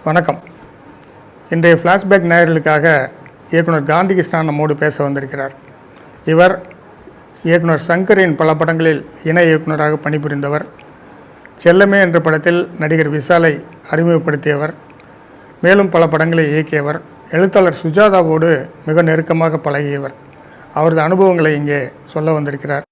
வணக்கம். இன்றைய ஃப்ளாஷ்பேக் நேயர்களுக்காக இயக்குனர் காந்தி கிருஷ்ணன் நம்மோடு பேச வந்திருக்கிறார். இவர் இயக்குனர் சங்கரின் பல படங்களில் இணை இயக்குனராக பணிபுரிந்தவர். செல்லமே என்ற படத்தில் நடிகர் விஷாலை அறிமுகப்படுத்தியவர். மேலும் பல படங்களை இயக்கியவர். எழுத்தாளர் சுஜாதாவோடு மிக நெருக்கமாக பழகியவர். அவரது அனுபவங்களை இங்கே சொல்ல வந்திருக்கிறார்.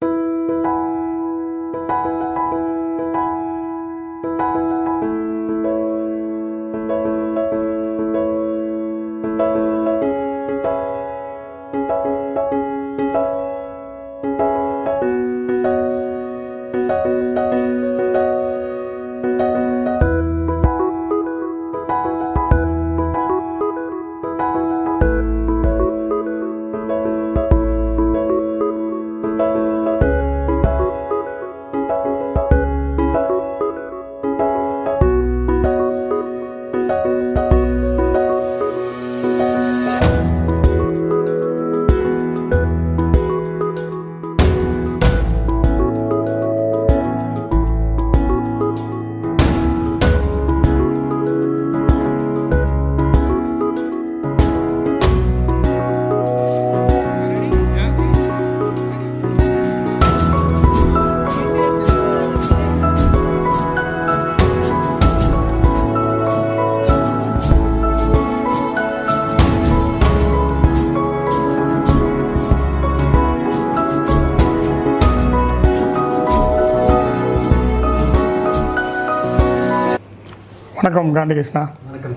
வணக்கம் காந்தி கிருஷ்ணா. வணக்கம்.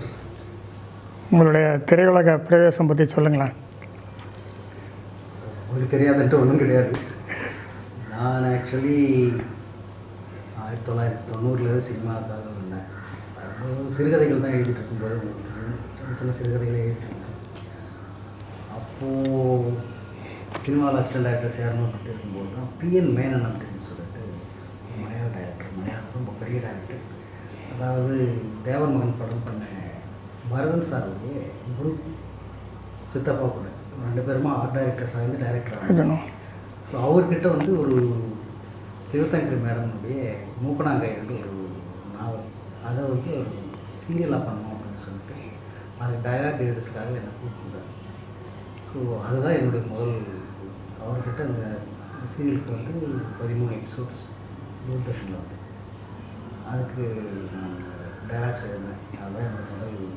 உங்களுடைய திரையுலக பிரவேசம் பற்றி சொல்லுங்களேன். உங்களுக்கு தெரியாதுன்ட்டு ஒன்றும் கிடையாது. நான் ஆக்சுவலி 1990 சினிமாவுக்காக வந்தேன். சிறுகதைகள் தான் எழுதிட்டு இருக்கும்போது சின்ன சின்ன சிறுகதைகளை எழுதிட்டு இருந்தேன். அப்போது சினிமாவில் அசிஸ்டன்ட் டைரக்டர் சேரணும் அப்படின்னு இருக்கும்போது தான் PN மேனன் அப்படின்னு சொல்லிட்டு மலையாள டைரக்டர், மலையாளத்தில் ரொம்ப பெரிய டைரக்டர், அதாவது தேவர் மகன் படம் பண்ண பரதன் சாருடைய குரு சித்தப்பா கூட ரெண்டு பேருமா ஆர்ட் டைரக்டர்ஸாக வந்து டைரக்டர் ஆகணும். ஸோ அவர்கிட்ட வந்து ஒரு சிவசங்கரி மேடனுடைய மூக்கணாங்கைன்னு ஒரு நாவல், அதை வந்து ஒரு சீரியலாக பண்ணணும் அப்படின்னு சொல்லிட்டு அதுக்கு டயலாக் எழுதுறதுக்காக என்னை கூப்பிட்டுருந்தார். ஸோ அதுதான் என்னுடைய முதல். அவர்கிட்ட அந்த சீரியலுக்கு வந்து 13 எபிசோட்ஸ் தூர்தர்ஷனில் வந்து அதுக்கு நான் டைலாக்ஸ் எழுதினேன். அதுதான் என்னோடய முதல்.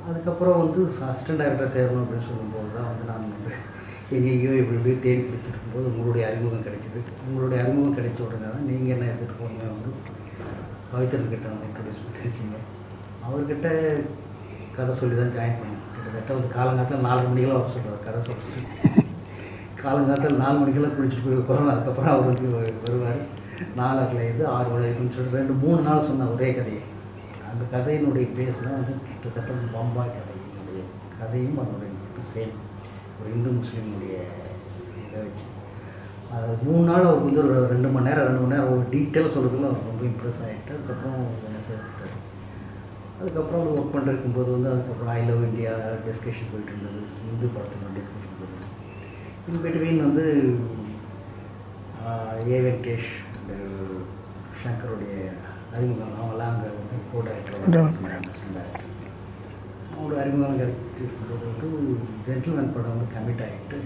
அதுக்கப்புறம் வந்து அசிஸ்டன்ட் டைரக்டர் சேரணும் அப்படின்னு சொல்லும்போது தான் வந்து நான் வந்து எங்கெங்கேயோ இப்படி தேடி பிடிச்சிருக்கும்போது உங்களுடைய அறிமுகம் கிடைச்சிது. உங்களுடைய அறிமுகம் கிடைச்ச உடனே தான் நீங்கள் என்ன எடுத்துகிட்டு போனீங்க வந்து பவித்ரன்கிட்ட வந்து இன்ட்ரடியூஸ் பண்ணி வச்சிங்க. அவர்கிட்ட கதை சொல்லி தான் ஜாயின் பண்ணேன். கிட்டத்தட்ட வந்து காலங்காலத்தில் 4 மணிக்கெல்லாம் அவர் சொல்லுவார் கதை சொல்லி. காலங்காலத்தில் 4 மணிக்கெல்லாம் குளிச்சுட்டு போய் போகிறோம். அதுக்கப்புறம் அவர் வந்து வருவார் 4:00 6 வரைக்கும்னு சொல்லிட்டு 2-3 நாள் சொன்ன ஒரே கதையை. அந்த கதையினுடைய பேஸ் தான் வந்து கிட்டத்தட்ட பம்பாய் கதையினுடைய கதையும் அதனுடைய சேம் ஒரு இந்து முஸ்லீமுடைய இதை வச்சு அது 3 நாள் அவருக்கு வந்து ஒரு 2 மணி நேரம் ஒரு டீட்டெயில் சொல்கிறதுல அவர் ரொம்ப இம்ப்ரெஸ் ஆகிட்டு அதுக்கப்புறம் என்ன சேர்த்துட்டார். அதுக்கப்புறம் அவர் ஒர்க் பண்ணிருக்கும்போது வந்து அதுக்கப்புறம் ஐ லவ் இந்தியா டிஸ்கஷன் போயிட்டு இருந்தது. இந்து படத்தினோட டிஸ்கஷன் போயிட்டு இன் பிட்வீன் வந்து ஏ வெங்கடேஷ் சங்கருடைய அறிமுகம் அவங்களாம் அங்கே வந்து கோ டைரக்டர் அசிஸ்டன்ட் டைரக்டர் அவங்களோட அறிமுகம் கிடைக்கும்போது வந்து ஜென்டில்மேன் படம் வந்து கமிட் ஆகிட்டு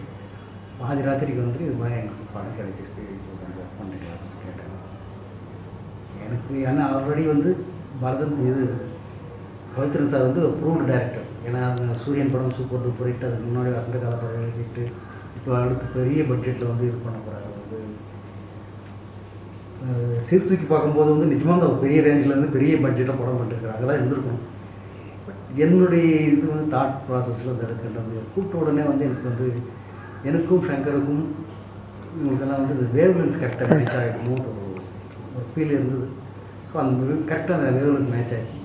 பாதி ராத்திரிக்கு வந்து இது மாதிரி எனக்கு படம் கிடைச்சிருக்கு, கொஞ்சம் ஒர்க் பண்ணிக்கலாம்னு கேட்டாங்க. எனக்கு ஏன்னா ஆல்ரெடி வந்து பரதன் இது பவித்ரன் சார் வந்து ப்ரூவ்டு டைரக்டர். ஏன்னா அந்த சூரியன் படம் சூப்பர் டூப்பர் ஹிட், அதுக்கு முன்னாடி வசந்த கால படம் ஹிட்டு, இப்போ அடுத்து பெரிய பட்ஜெட்டில் வந்து இது பண்ண போகிறாரு. வந்து சீர்தூக்கி பார்க்கும்போது வந்து நிஜமாக அந்த பெரிய ரேஞ்சில் வந்து பெரிய பட்ஜெட்டாக படம் பண்ணிருக்காரு. அதெல்லாம் இருந்திருக்கணும். பட் என்னுடைய இது வந்து தாட் ப்ராசஸில் வந்து எடுக்கின்றது கூப்பிட்ட உடனே வந்து எனக்கு வந்து எனக்கும் சங்கருக்கும் இவங்களுக்கெல்லாம் வந்து இந்த வேவ் லென்த் கரெக்டாக மேட்ச் ஆகிடணும் ஒரு ஃபீல் இருந்தது. ஸோ அந்த கரெக்டாக அந்த வேவ் லென்த் மேட்ச் ஆச்சு.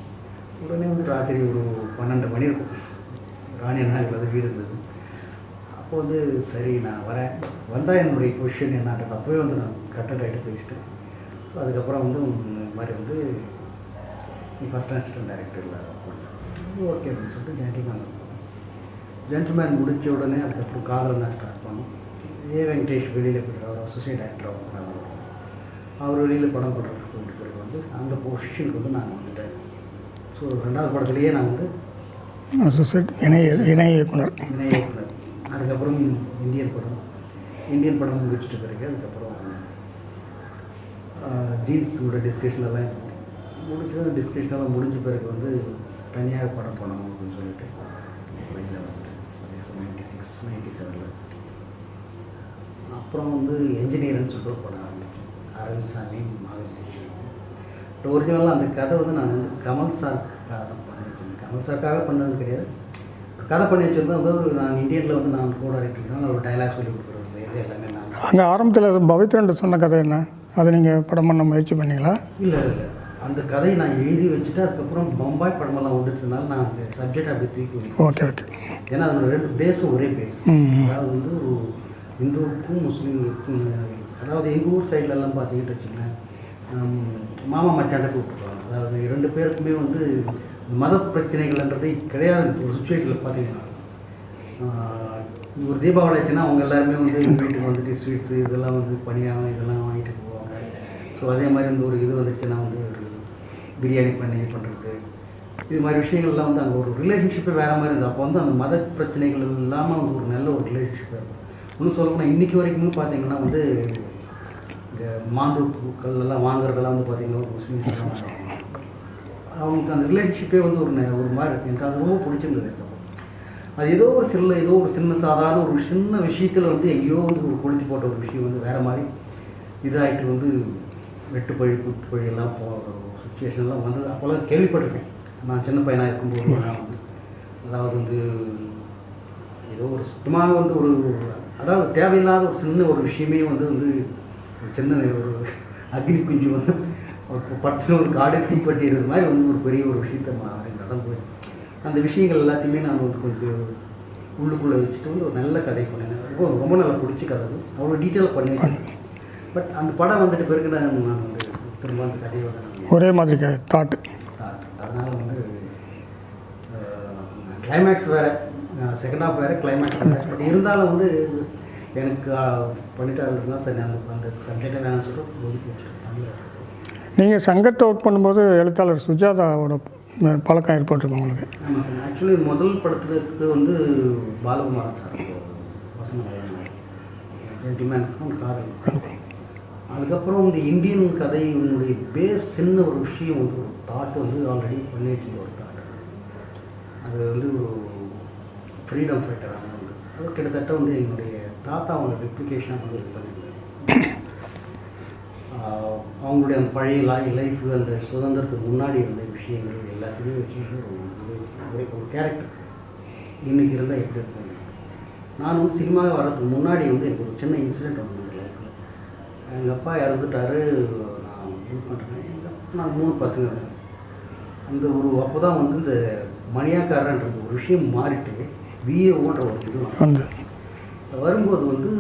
உடனே வந்து ராத்திரி ஒரு 12 மணி இருக்கும். ராணி நாளில் வீடு இருந்தது. அப்போ வந்து சரி நான் வரேன். வந்தால் என்னுடைய கொஷின் என்னாட்டது அப்போவே வந்து நான் கட்டட் ஆகிட்டு பேசிட்டேன். ஸோ அதுக்கப்புறம் வந்து இந்த மாதிரி வந்து நீ ஃபஸ்ட் அசிஸ்டன்ட் டைரக்டரில் ஓகே அப்படின்னு சொல்லிட்டு ஜென்டில்மேன் முடித்த உடனே அதுக்கப்புறம் காதல் நான் ஸ்டார்ட் பண்ணோம். ஏ வெங்கடேஷ் வெளியில் போய்ட்டு அவர் அசோசியேட் டைரக்டராக அவர் வெளியில் படம் பண்ணுறதுக்கு போயிட்டு பிறகு வந்து அந்த பொசிஷனுக்கு வந்து நான் வந்துட்டேன். ஸோ 2வது படத்துலேயே நான் வந்து அசோசியேட் இணை இயக்குனர். இணை இயக்குனர். அதுக்கப்புறம் இந்தியன் படம் முடிச்சிட்ட பிறகு அதுக்கப்புறம் ஜீன்ஸோட டிஸ்கஷனெல்லாம் முடிச்சது. டிஸ்கஷனெல்லாம் முடிஞ்ச பிறகு வந்து தனியாக படம் பண்ணணும் அப்படின்னு சொல்லிட்டு வெளியில் வந்துட்டு 96, 97 அப்புறம் வந்து என்ஜினியர்னு சொல்லிட்டு ஒரு படம் ஆரம்பித்தேன். அரவிந்த் சாமி, மாதிரி ஒரிஜினலாக அந்த கதை வந்து நான் வந்து கமல் சாருக்காக தான் பண்ணி வச்சிருந்தேன். கமல் சாருக்காக பண்ணது கிடையாது. கதை பண்ணி வச்சுருந்தா வந்து நான் இந்தியனில் வந்து நான் கூட ரைட்டர் ஒரு டைலாக் சொல்லி கொடுக்குறது இது எல்லாமே நான். அங்கே ஆரம்பத்தில் பவித்ரன் சொன்ன கதை என்ன, அதை நீங்கள் படம் பண்ண முயற்சி பண்ணீங்களா? இல்லை அந்த கதையை நான் எழுதி வச்சுட்டு அதுக்கப்புறம் பம்பாய் படமெல்லாம் வந்துட்டதுனால நான் அந்த சப்ஜெக்ட் அப்படி தூக்கி. ஓகே. ஏன்னா அதோட 2 பேஸும் ஒரே பேஸ். அதாவது வந்து ஒரு இந்துவுக்கும் முஸ்லீமுக்கும், அதாவது எங்கள் ஊர் சைட்லலாம் பார்த்தீங்கன்னு வச்சுக்கோங்களேன், மாமா மச்சாண்ட கூப்பிட்டுருவாங்க. அதாவது 2 பேருக்குமே வந்து மத பிரச்சனைகள்ன்றதே கிடையாது. ஒரு சுச்சுவேஷனில் பார்த்தீங்கன்னா ஒரு தீபாவளி ஆச்சுன்னா அவங்க எல்லாருமே வந்து வீட்டுக்கு வந்துட்டு ஸ்வீட்ஸு இதெல்லாம் வந்து பணியாரம் இதெல்லாம் வாங்கிட்டு போவாங்க. ஸோ அதே மாதிரி வந்து ஒரு இது வந்துடுச்சுன்னா வந்து ஒரு பிரியாணி பண்ணி இது பண்ணுறது, இது மாதிரி விஷயங்கள்லாம் வந்து அங்கே ஒரு ரிலேஷன்ஷிப்பே வேறு மாதிரி இருந்தது. அப்போ வந்து அந்த மத பிரச்சனைகள் இல்லாமல் வந்து ஒரு நல்ல ஒரு ரிலேஷன்ஷிப் இருக்கும். இன்னும் சொல்லப்போனால் இன்றைக்கி வரைக்குமே பார்த்தீங்கன்னா வந்து இந்த மாந்தோப்புக்கள் எல்லாம் வாங்குறதெல்லாம் வந்து பார்த்திங்கன்னா ஒரு முஸ்லீம்ஸ் அவங்களுக்கு அந்த ரிலேஷன்ஷிப்பே வந்து ஒரு மாதிரி இருக்குது. எனக்கு அது ரொம்ப பிடிச்சிருந்தது. அது ஏதோ ஒரு சின்ன சாதாரண ஒரு சின்ன விஷயத்தில் வந்து எங்கேயோ வந்து ஒரு கொளுத்தி போட்ட ஒரு விஷயம் வந்து வேறு மாதிரி இதாகிட்டு வந்து வெட்டுப்பழி குத்துப்பழி எல்லாம் போகிற சுச்சுவேஷன்லாம் வந்தது. அப்போல்லாம் கேள்விப்பட்டிருக்கேன். நான் சின்ன பையனாக இருக்கும்போது நான் வந்து அதாவது வந்து ஏதோ ஒரு சுத்தமாக வந்து ஒரு அதாவது தேவையில்லாத ஒரு சின்ன ஒரு விஷயமே வந்து ஒரு சின்ன ஒரு அக்னி குஞ்சு வந்து ஒரு 10 காடை தீப்பட்டிடுறது மாதிரி வந்து ஒரு பெரிய ஒரு விஷயத்தை நடந்து அந்த விஷயங்கள் எல்லாத்தையுமே நான் வந்து கொஞ்சம் உள்ளுக்குள்ளே வச்சுட்டு வந்து ஒரு நல்ல கதை பண்ணியிருந்தேன். ரொம்ப நல்லா பிடிச்ச கதை. அது அவ்வளோ டீட்டெயிலாக பண்ணியிருக்கேன். பட் அந்த படம் வந்துட்டு பிறகு நான் வந்து திரும்ப அந்த கதையோட ஒரே மாதிரி தாட் அதனால் வந்து கிளைமேக்ஸ் வேறு, செகண்ட் ஹாஃப் வேறு, கிளைமேக்ஸ் வேறு. பட் இருந்தாலும் வந்து எனக்கு பண்ணிட்டாருன்னா சரி அந்த சப்ஜெக்டை வேணாம்னு சொல்லிட்டு ஒதுக்கி வச்சுருக்கேன். நீங்கள் சங்கத்தை ஒர்க் பண்ணும்போது எழுத்தாளர் சுஜாதாவோட பழக்கம் ஏற்பட்டிருக்கோம் உங்களுக்கு? ஆமாம் சார். ஆக்சுவலி முதல் படத்துக்கு வந்து பாலகுமாரன் சார் வசனம் ஜென்டில்மேனுக்கும் காதல். அதுக்கப்புறம் இந்த இந்தியன் கதையினுடைய பேஸ் சின்ன ஒரு விஷயம் வந்து ஒரு தாட் வந்து ஆல்ரெடி பண்ணி வச்சுருந்த ஒரு தாட். அது வந்து ஒரு ஃப்ரீடம் ஃபைட்டராக வந்து அது கிட்டத்தட்ட வந்து என்னுடைய தாத்தா அவங்க ரெப்ளிகேஷனாக வந்து இது பண்ணியிருந்தாங்க. அவங்களுடைய அந்த பழைய லைஃப் அந்த சுதந்திரத்துக்கு முன்னாடி இருந்த விஷயங்கள் இது எல்லாத்தையுமே வச்சு ஒரு கேரக்டர் இன்றைக்கி இருந்தால் எப்படி இருக்கும். நான் வந்து சினிமாவை வர்றதுக்கு முன்னாடி வந்து எனக்கு ஒரு சின்ன இன்சிடெண்ட் வந்து இந்த லைஃப்பில் எங்கள் அப்பா இறந்துட்டார். நான் இது பண்ணுறேன். நான் 3 பசங்க. அந்த ஒரு அப்போ தான் வந்து இந்த மணியாக்காரன்றது ஒரு விஷயம் மாறிட்டு விஏஓன்ற ஒரு இது வந்து வரும்போது வந்து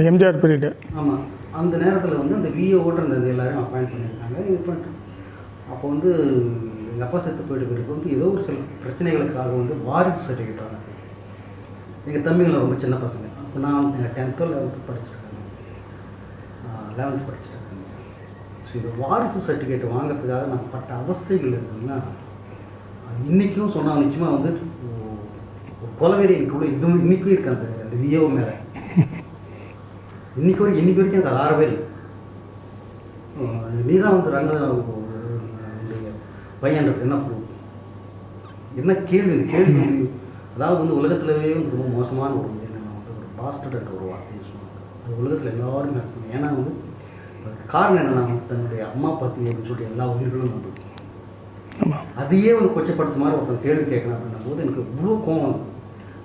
எம்ஜிஆர் பீரியடு. ஆமாம். அந்த நேரத்தில் வந்து அந்த விஏஓன்ற அந்த எல்லாரையும் அப்பாயிண்ட் பண்ணியிருக்காங்க. இது பண்ணிட்டு அப்போ வந்து எங்கள் அப்பா செத்து போயிட்டு பிறகு வந்து ஏதோ ஒரு சில பிரச்சனைகளுக்காக வந்து வாரிசு சர்டிஃபிகேட் வாங்கினது. எங்கள் தம்பிங்களை ரொம்ப சின்ன பசங்க. அப்போ நான் 10th 11th படிச்சுருக்கேன். 11th படிச்சுருக்கேன். ஸோ இந்த வாரிசு சர்டிஃபிகேட் வாங்கிறதுக்காக நான் பட்ட அவஸ்தைகள் இருக்குதுன்னா அது இன்றைக்கும் சொன்னால் நிச்சயமாக வந்து ஒரு கொலவெறி எனக்குள்ள இன்றைக்கும் இருக்குது. அந்த விஏஓ மேலே இன்றைக்கி வரைக்கும் எனக்கு அது ஆறவே இல்லை. நீ தான் வந்து ரங்கனுடைய பையன்றது என்ன ப்ரூவ், என்ன கேள்வி? இந்த கேள்வி அதாவது வந்து உலகத்திலவே வந்து ரொம்ப மோசமான ஒரு இது என்னென்னா வந்து ஒரு பாஸ்டர்ன்ற ஒரு வார்த்தையை சொல்லுவாங்க. அது உலகத்தில் எல்லோருமே இருக்கும். ஏன்னா வந்து அதுக்கு காரணம் என்னென்னா வந்து தன்னுடைய அம்மா பற்றி அப்படின்னு சொல்லிட்டு எல்லா உயிர்களும் நம்புது. அதையே வந்து கொச்சப்படுத்த மாதிரி ஒருத்தன் கேள்வி கேட்கணும் அப்படின்னும் போது எனக்கு இவ்வளோ கோவம்.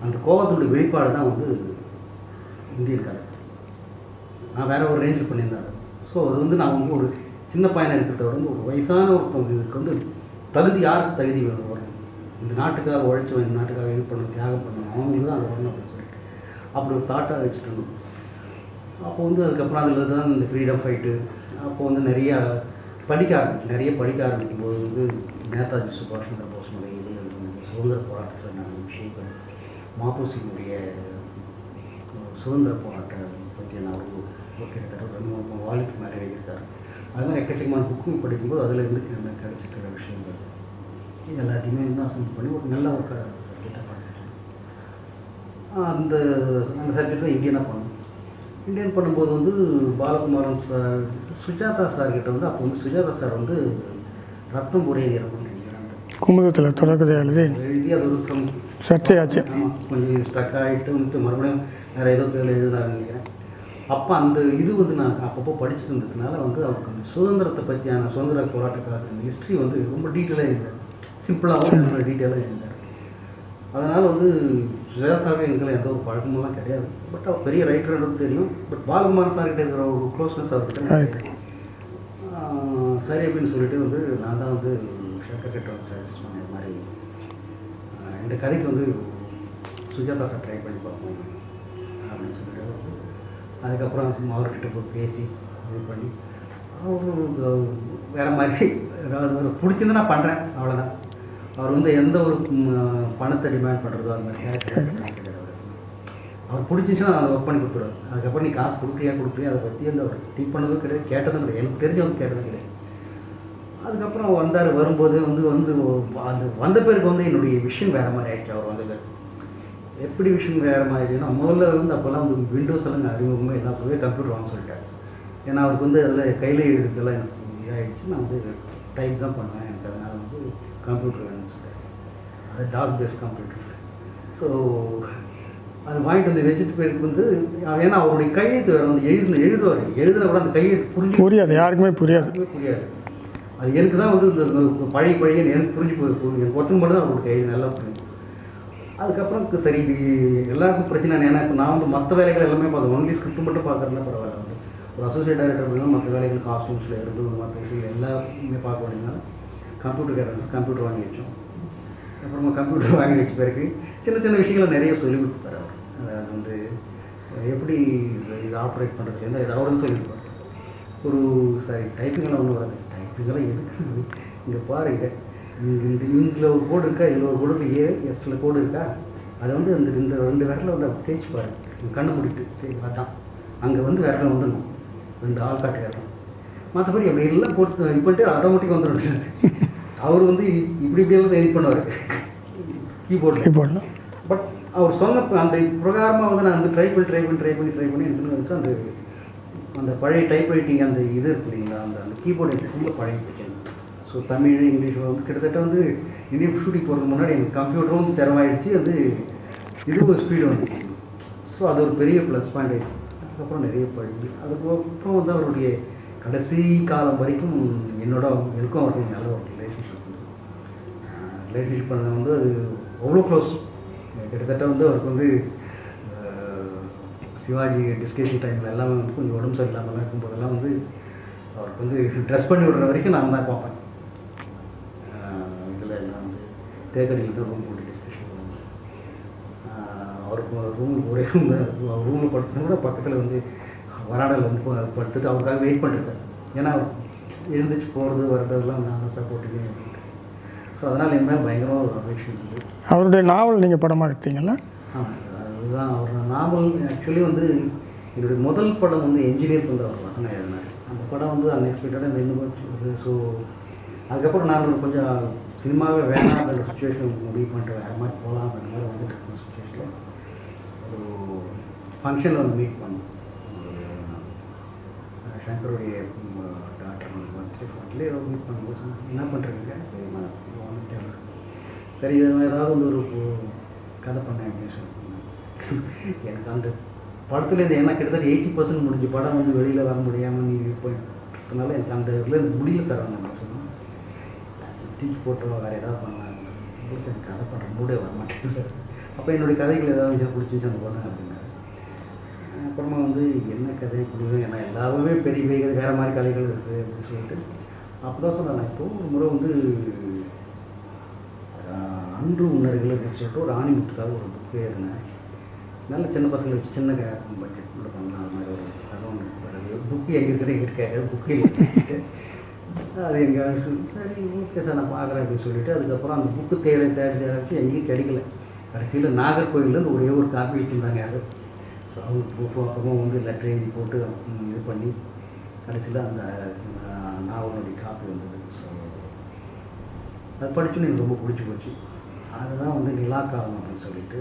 அந்த கோவத்தினுடைய வெளிப்பாடு தான் வந்து இந்தியன் கதை. நான் வேறு ஒரு ரேஞ்சில் பண்ணியிருந்தேன். ஸோ அது வந்து நான் வந்து ஒரு சின்ன பையனை இருக்கிறத விட வந்து ஒரு வயசான ஒருத்தவங்க இதுக்கு வந்து தகுதி யாருக்கு தகுதி வேணும் வரணும். இந்த நாட்டுக்காக உழைச்சவன், இந்த நாட்டுக்காக இது பண்ணணும், தியாகம் பண்ணணும், அவங்களுக்கு தான் அது வரணும் அப்படின்னு சொல்லிட்டு அப்படி ஒரு தாட்டாக வச்சுக்கணும். அப்போ வந்து அதுக்கப்புறம் அதில் தான் இந்த ஃப்ரீடம் ஃபைட்டு அப்போ வந்து நிறைய படிக்க ஆரம்பிக்கும் போது வந்து நேதாஜி சுபாஷ் சந்திர போஸனுடைய இது சுதந்திர போராட்டத்தில் நடந்த விஷயங்கள், மாப்போசியினுடைய சுதந்திர போராட்டம் பற்றி நான் ஒரு கிட்டத்தட்ட 2 வால்யூம் மேலே எழுதியிருக்காரு. அது மாதிரி எக்கச்சக்கமான புக்கும் படிக்கும்போது அதில் இருந்து எனக்கு கிடைச்ச சில விஷயங்கள் எல்லாத்தையுமே இன்னும் அசம்பிள் பண்ணி ஒரு நல்ல ஒரு சப்ஜெக்டாக பண்ணிட்டேன். அந்த அந்த சப்ஜெக்ட் தான் இந்தியனாக பண்ணோம். இந்தியன் பண்ணும்போது வந்து பாலகுமாரன் சார், சுஜாதா சார்கிட்ட வந்து அப்போ வந்து சுஜாதா சார் வந்து ரத்தம் ஒரே நிறம்னு நினைக்கிறேன். குமுதத்தில் தொடர்கதை எழுதி அது ஒரு சர்ச்சையாச்சு. ஆமாம், கொஞ்சம் ஸ்டக் ஆகிட்டு வந்து மறுபடியும் வேறு ஏதோ பேரில் எழுதினாருன்னு நினைக்கிறேன். அப்போ அந்த இது வந்து நான் அப்பப்போ படிச்சுட்டு இருந்ததுனால வந்து அவருக்கு அந்த சுதந்திரத்தை பற்றியான சுதந்திர போராட்ட காலத்தில் அந்த ஹிஸ்ட்ரி வந்து ரொம்ப டீட்டெயிலாக இருந்தார். சிம்பிளாகவும் டீட்டெயிலாக இருந்தார். அதனால் வந்து சுஜாதா சார் எங்களுக்கு எந்த ஒரு பழக்கமெல்லாம் கிடையாது. பட் அவர் பெரிய ரைட்டர்ன்றது தெரியும். பட் பாலகுமாரன் சார்கிட்ட இருக்கிற ஒரு க்ளோஸ்னஸ் அவர்கிட்ட சரி அப்படின்னு சொல்லிட்டு வந்து நான் தான் வந்து ஷேக்கர் கிட்ட வந்து சஜஸ்ட் பண்ணேன். இது மாதிரி இந்த கதைக்கு வந்து சுஜாதா சார் ட்ரை பண்ணி பார்ப்போம் அப்படின்னு சொல்லிட்டு வந்து அதுக்கப்புறம் அவர்கிட்ட போய் பேசி இது பண்ணி அவரு வேறு மாதிரி ஏதாவது ஒரு பிடிச்சிருந்து நான் பண்ணுறேன், அவ்வளோதான். அவர் வந்து எந்த ஒரு பணத்தை டிமாண்ட் பண்ணுறதோ அது மாதிரி கிடையாது. அவர் பிடிச்சிச்சுன்னா நான் அதை ஒர்க் பண்ணி கொடுத்துருவார். அதுக்கப்புறம் நீ காசு கொடுக்குறியா அதை பற்றி வந்து அவர் திங்க் பண்ணதும் கிடையாது, கேட்டதும் கிடையாது. எனக்கு தெரிஞ்சவங்க கேட்டதும் கிடையாது. அதுக்கப்புறம் வந்தார். வரும்போது வந்து அந்த வந்த பேருக்கு வந்து என்னுடைய விஷயம் வேறு மாதிரி ஆகிடுச்சு. அவர் வந்த பேருக்கு எப்படி விஷயம் வேறு மாதிரினா, முதல்ல வந்து அப்போல்லாம் வந்து விண்டோஸ் எல்லாம் அறிமுகமே எல்லாம் போய் கம்ப்யூட்டர் வாங்க சொல்லிட்டார். ஏன்னா அவருக்கு வந்து அதில் கையில் எழுதுறதுலாம் எனக்கு இதாகிடுச்சு. நான் வந்து டைப் தான் பண்ணுவேன், எனக்கு அதனால் வந்து கம்ப்யூட்டர் வேணும்னு சொல்லிட்டார். அது டாஸ் பேஸ் கம்ப்யூட்டர். ஸோ அது வாங்கிட்டு வந்து வச்சுட்டு பேருக்கு வந்து, ஏன்னா அவருடைய கையெழுத்து வேறு வந்து எழுதுன கூட அந்த கையெழுத்து புரியாது, யாருக்குமே புரியாது. அது எனக்கு தான் வந்து இந்த பழைய எனக்கு புரிஞ்சு போய் எனக்கு ஒருத்தங்க மட்டும் தான் அவருக்கு எழுதி நல்லா புரியும். அதுக்கப்புறம் சரி இது எல்லாருக்கும் பிரச்சனை. ஏன்னா இப்போ நான் வந்து மற்ற வேலைகள் எல்லாமே பார்த்தேன். ஒன்லி ஸ்கிரிப்ட் மட்டும் பார்க்குறதுனா பரவாயில்ல. வந்து ஒரு அசோசியேட் டைரக்டர் அப்படின்னா மற்ற வேலைகள் காஸ்டியூம்ஸில் இருந்து மற்ற விஷயங்கள் எல்லாமே பார்க்க வேண்டியதுனால கம்ப்யூட்டர் கேட்டாங்க. கம்ப்யூட்டர் வாங்கி வச்சோம். அப்புறமா கம்ப்யூட்டர் வாங்கி வச்ச பிறகு சின்ன சின்ன விஷயங்களை நிறைய சொல்லி கொடுத்துப்பார் அவர். அதாவது வந்து எப்படி இது ஆப்ரேட் பண்ணுறதுலேருந்து இது அவரும் சொல்லி கொடுப்பார். ஒரு சரி டைப்பிங்கெல்லாம் ஒன்றும் வராது. டைப்பிங்கெல்லாம் எதுக்கு இங்கே பாருங்கள், இதில் ஒரு கோடு இருக்கா, இதில் ஒரு கோடு இருக்கா, எஸ்ஸில் கோடு இருக்கா, அதை வந்து இந்த 2 விரலில் வந்து அப்படி தேய்ச்சி பாருங்கள், கண்ணை முடிட்டு அதான் அங்கே வந்து விரலை வந்துடணும், 2 ஆள்காட்டு விரலும். மற்றபடி அப்படி எல்லாம் போட்டு இப்போட்டு ஆட்டோமேட்டிக்காக வந்துடும். அவர் வந்து இப்படியெல்லாம் எடிட் பண்ணுவார் கீபோர்டில். பட் அவர் சொன்ன அந்த பிரகாரமாக வந்து நான் வந்து ட்ரை பண்ணி எனக்கு வந்துச்சு அந்த பழைய டைப் ரைட்டிங் அந்த இது இருக்கு இல்லைங்களா, அந்த கீபோர்டு எனக்கு ஃபுல்லாக பழைய போச்சு. ஸோ தமிழ் இங்கிலீஷ் வந்து கிட்டத்தட்ட வந்து இந்தியன் ஷூட்டிங் போகிறதுக்கு முன்னாடி எங்கள் கம்ப்யூட்டரும் வந்து திறமாயிடுச்சு. அது இது ஒரு ஸ்பீடு வந்துச்சு. ஸோ அது ஒரு பெரிய ப்ளஸ் பாயிண்ட் ஆகிடுச்சு. அதுக்கப்புறம் நிறைய படிப்பு. அதுக்கப்புறம் வந்து அவருடைய கடைசி காலம் வரைக்கும் எனக்கும் அவருக்கும் நல்ல ஒரு ரிலேஷன்ஷிப் பண்ணது வந்து அது அவ்வளோ க்ளோஸ். கிட்டத்தட்ட வந்து அவருக்கு வந்து சிவாஜி டிஸ்கஷன் டைமில் எல்லாமே வந்து கொஞ்சம் உடம்பு சரியில்லாமல் இருக்கும்போதெல்லாம் வந்து அவருக்கு வந்து ட்ரெஸ் பண்ணி விடுற வரைக்கும் நான் தான் பார்ப்பேன். இதில் எல்லாம் வந்து தேக்கடியில் தான் ரூம் போட்டு டிஸ்கஷன் பண்ணுவேன். அவருக்கு ரூமுக்கு ஒரே ரூமில் படுத்துனா கூட பக்கத்தில் வந்து வராடல் வந்து படுத்துட்டு அவருக்காக வெயிட் பண்ணிருப்பேன். ஏன்னா எழுந்திரிச்சு போகிறது வர்றதெல்லாம் நான் தான் சப்போர்ட்டிங்கே அப்படின்ட்டு. ஸோ அதனால் என் மேலே பயங்கரமாக ஒரு அஃபெக்ஷன் இருக்குது. அவருடைய நாவல் நீங்கள் படமாக எடுத்தீங்களா? ஆமாம் சார், அதுதான் அவரோட நாவல். ஆக்சுவலி வந்து என்னுடைய முதல் படம் வந்து என்ஜினியர்ஸ் வந்து அவர் வசனம் எழுதினார். அந்த படம் வந்து அன்எக்ஸ்பெக்டடாக நின்று போச்சு. ஸோ அதுக்கப்புறம் நான் கொஞ்சம் சினிமாவே வேணாம்ன்ற சுச்சுவேஷன் முடிவு பண்ணிட்டு வேறு மாதிரி போகலாம் அப்படின்ற மாதிரி வந்துட்டு இருக்க சுச்சுவேஷனில் ஒரு ஃபங்க்ஷனில் வந்து மீட் பண்ணோம். சங்கருடைய டாக்டர் பர்த்டே ஃபங்க்ஷனில் ஏதோ மீட் பண்ணும்போது என்ன பண்ணுறீங்க, சரி நான் வந்துட்டேன். சரி இது ஏதாவது வந்து ஒரு கதை பண்ணேன் அப்படின்னு சொல்லி எனக்கு அந்த படத்துலேருந்து ஏன்னா கிட்டத்தட்ட 80% முடிஞ்ச படம் வந்து வெளியில் வர முடியாமல் நீ போயிட்டதுனால எனக்கு அந்த இதில் முடியல சார். நான் சொன்னேன் தூக்கி போட்டு வேறு ஏதாவது பண்ணலாம் சார், எனக்கு கதை பண்ணுற மூடே வர மாட்டேங்குது சார். அப்போ என்னுடைய கதைகள் ஏதாவது பிடிச்சிச்சு அந்த பொண்ணு அப்படின்னாரு. அப்புறமா வந்து என்ன கதை பிடிக்கும், ஏன்னா எல்லாமே பெரிய பெரிய கதை வேறு மாதிரி கதைகள் இருக்குது அப்படின்னு சொல்லிட்டு அப்போ தான் சொன்னேன். நான் இப்போது ஒரு முறை வந்து அன்று உணர்கள் அப்படின்னு சொல்லிட்டு ஒரு ஆணிமுத்துக்காக ஒரு புக்கு எழுதினேன். நல்ல சின்ன பசங்களை வச்சு சின்ன பட்ஜெட் கூட பண்ணலாம். அது மாதிரி ஒரு கதை ஒன்று புக்கு எங்கே இருக்கட்டும் எங்கிட்ட கேட்காது, புக்கு இல்லைட்டு அது எங்கள் சரி ஓகே சார் நான் பார்க்குறேன் அப்படின்னு சொல்லிவிட்டு அதுக்கப்புறம் அந்த புக்கு தேடி எங்கேயும் கிடைக்கல. கடைசியில் நாகர்கோவிலேருந்து ஒரே ஒரு காப்பி வச்சுருந்தாங்க யாரும். ஸோ அவங்க ப்ரூஃப் அப்புறமா வந்து லெட்டர் எழுதி போட்டு இது பண்ணி கடைசியில் அந்த நாவலுடைய காப்பி வந்தது. ஸோ அது படிச்சுன்னு எனக்கு ரொம்ப பிடிச்சி போச்சு. அதுதான் வந்து நிலாக்காலம் அப்படின்னு சொல்லிட்டு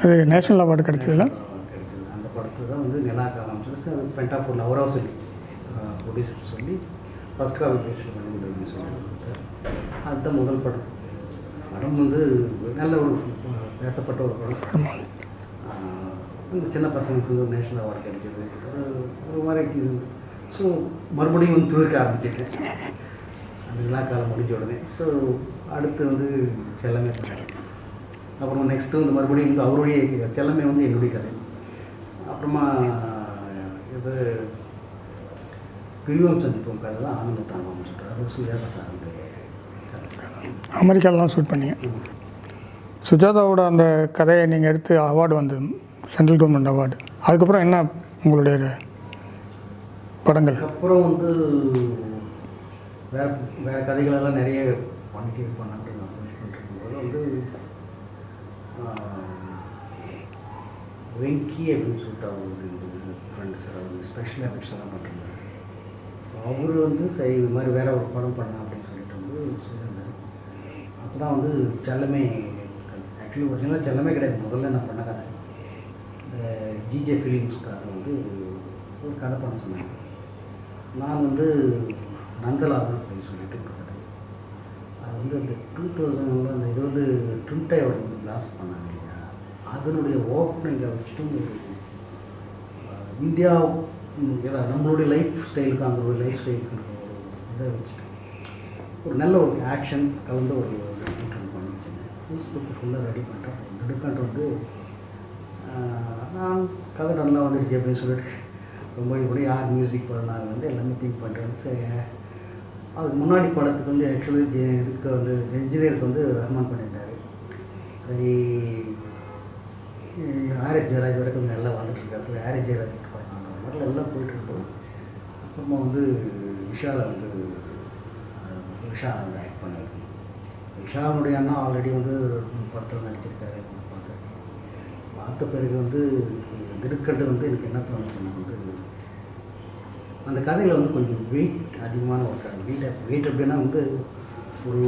அது நேஷனல் அவார்டு கிடச்சதில்ல? கிடைச்சது. அந்த படத்தை தான் வந்து நிலாக்காலம் சொல்லி அது பென்டாஃபோரில் அவராக சொல்லி ப்ரொடியூசர் சொல்லி ஃபஸ்ட் காப்பி பேசி பண்ணி கொடுன்னு சொல்லிட்டு அதுதான் முதல் படம். படம் வந்து நல்ல ஒரு பேசப்பட்ட ஒரு படம். இந்த சின்ன பசங்களுக்கு வந்து நேஷனல் அவார்டு கிடைக்கிது. அது ஒரு மாதிரி இது. ஸோ மறுபடியும் வந்து துளிர்க்க ஆரம்பிச்சிட்டேன் அந்த நிலாக்காலம் முடிஞ்ச உடனே. ஸோ அடுத்து வந்து செல்லமே பண்ணேன். அப்புறம் நெக்ஸ்ட்டு வந்து மறுபடியும் வந்து அவருடைய செல்லமே வந்து என்னுடைய கதை. அப்புறமா இது பிரிவோம் சந்திப்போம் கதை தான் ஆனந்த தாண்டவம்னு சொல்கிறார். அது சுஜாதா சாருடைய கதை. அமெரிக்காலலாம் ஷூட் பண்ணீங்க. சுஜாதாவோட அந்த கதையை நீங்கள் எடுத்து அவார்டு வந்து சென்ட்ரல் கவர்மெண்ட் அவார்டு. அதுக்கப்புறம் என்ன உங்களுடைய படங்கள்? அப்புறம் வந்து வேறு கதைகளெல்லாம் நிறைய பண்ணிட்டு இது பண்ணிட்டு அப்ரோச் பண்ணிருக்கும்போது வந்து வெங்கி அப்படின்னு சொல்லிட்டு அவர் ஃப்ரெண்ட்ஸ் அவர் ஸ்பெஷல் எஃபெக்ட்ஸ் எல்லாம் பண்ணுறாங்க. அவர் வந்து சரி இது மாதிரி வேறு ஒரு படம் பண்ணலாம் அப்படின்னு சொல்லிட்டு வந்து சொல்லியிருந்தார். அப்போ தான் வந்து செல்லமே ஆக்சுவலி ஒரிஜினலாக செல்லமே கிடையாது. முதல்ல நான் பண்ண கதை இந்த ஜிஜே ஃபிலிம்ஸ்க்காக வந்து ஒரு கதை பண்ண சொன்னாங்க. நான் வந்து நந்தலாதன் அப்படின்னு சொல்லிட்டு ஒரு கதை. அது வந்து அந்த 2000 அந்த இது வந்து ட்வின் டவர் வந்து பிளாஸ்ட் பண்ணாங்க இல்லையா, அதனுடைய ஓப்பனிங்கை வச்சுட்டு ஒரு இந்தியா நம்மளுடைய லைஃப் ஸ்டைலுக்கு அந்த ஒரு லைஃப் ஸ்டைலுக்கு ஒரு இதை வச்சுட்டு ஒரு நல்ல ஒரு ஆக்ஷன் கலந்து ஒரு ட்ரீட்மெண்ட் பண்ணி வச்சுருந்தேன். ஃபுல் ஸ்கிரிப்ட் ஃபுல்லாக ரெடி பண்ணுறேன். திடுக்காண்டு வந்து நான் கதை நல்லா வந்துடுச்சு அப்படின்னு சொல்லிட்டு ரொம்ப இப்படி யார் மியூசிக் பண்ணாங்க வந்து எல்லாமே திங்க் பண்ணுறேன். சரி அதுக்கு முன்னாடி படத்துக்கு வந்து ஆக்சுவலி இதுக்கு வந்து இன்ஜினியருக்கு வந்து ரஹ்மான் பண்ணியிருந்தார். சரி ஆர்எஸ் ஜெயராஜ் வரைக்கும் கொஞ்சம் நல்லா வந்துட்டுருக்கா. சரி ஆர்எஸ் ஜெயராஜ் பண்ணான்ற மாதிரி எல்லாம் போயிட்டுருப்போம். அப்புறமா வந்து விஷாலை வந்து விஷால் வந்து ஆக்ட் பண்ணியிருக்கேன். விஷாலுடைய அண்ணா ஆல்ரெடி வந்து படத்தில் நடிச்சிருக்காரு. பார்த்த பிறகு வந்து திடுக்கட்டு வந்து எனக்கு என்ன தோணுச்சுன்னா வந்து அந்த கதையில் வந்து கொஞ்சம் வெயிட் அதிகமான ஒரு கதை. வெயிட் அப்படின்னா வந்து ஒரு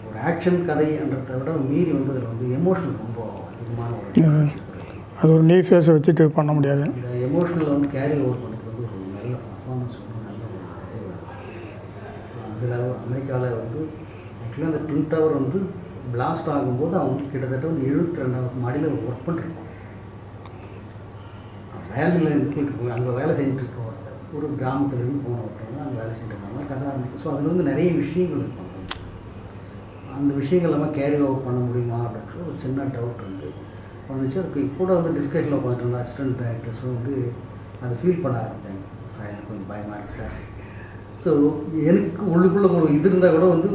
ஒரு ஆக்ஷன் கதைன்றதை விட மீறி வந்து அதில் வந்து எமோஷனல் ரொம்ப அதிகமான ஒரு அது ஒரு நீ ஃபேஸை வச்சுட்டு பண்ண முடியாது. இந்த எமோஷனலை வந்து கேரி ஓவர் பண்ணுறதுக்கு வந்து ஒரு நல்ல பர்ஃபார்மன்ஸ் வந்து நல்ல ஒரு இது வேணும். அதில் அமெரிக்காவில் வந்து ஆக்சுவலி அந்த ட்வின் டவர் வந்து பிளாஸ்ட் ஆகும்போது அவங்க கிட்டத்தட்ட வந்து 72வது மாடியில் ஒர்க் பண்ணிருக்கோம். வேலையில் இருந்து போயிட்டு அங்கே வேலை செஞ்சுட்டு இருக்கோம். ஒரு கிராமத்துலேருந்து போன ஒருத்தவங்க அங்கே வேலை செஞ்சுட்டு இருக்காங்க கதை ஆரம்பிக்கும். ஸோ அதில் வந்து நிறைய விஷயங்கள் இருக்கும். அந்த விஷயங்கள் எல்லாமே கேரி ஓவர் பண்ண முடியுமா அப்படின்ற ஒரு சின்ன டவுட் வந்து வந்துச்சு. அதுக்கு கூட வந்து டிஸ்கஷனில் போயிட்டு இருந்த அசிஸ்டன்ட் டைரக்டர்ஸும் வந்து அதை ஃபீல் பண்ண ஆரம்பித்தாங்க. சார் எனக்கு கொஞ்சம் பயமாக இருக்குது சார். ஸோ எனக்கு உள்ளுக்குள்ளே ஒரு இது இருந்தால் கூட வந்து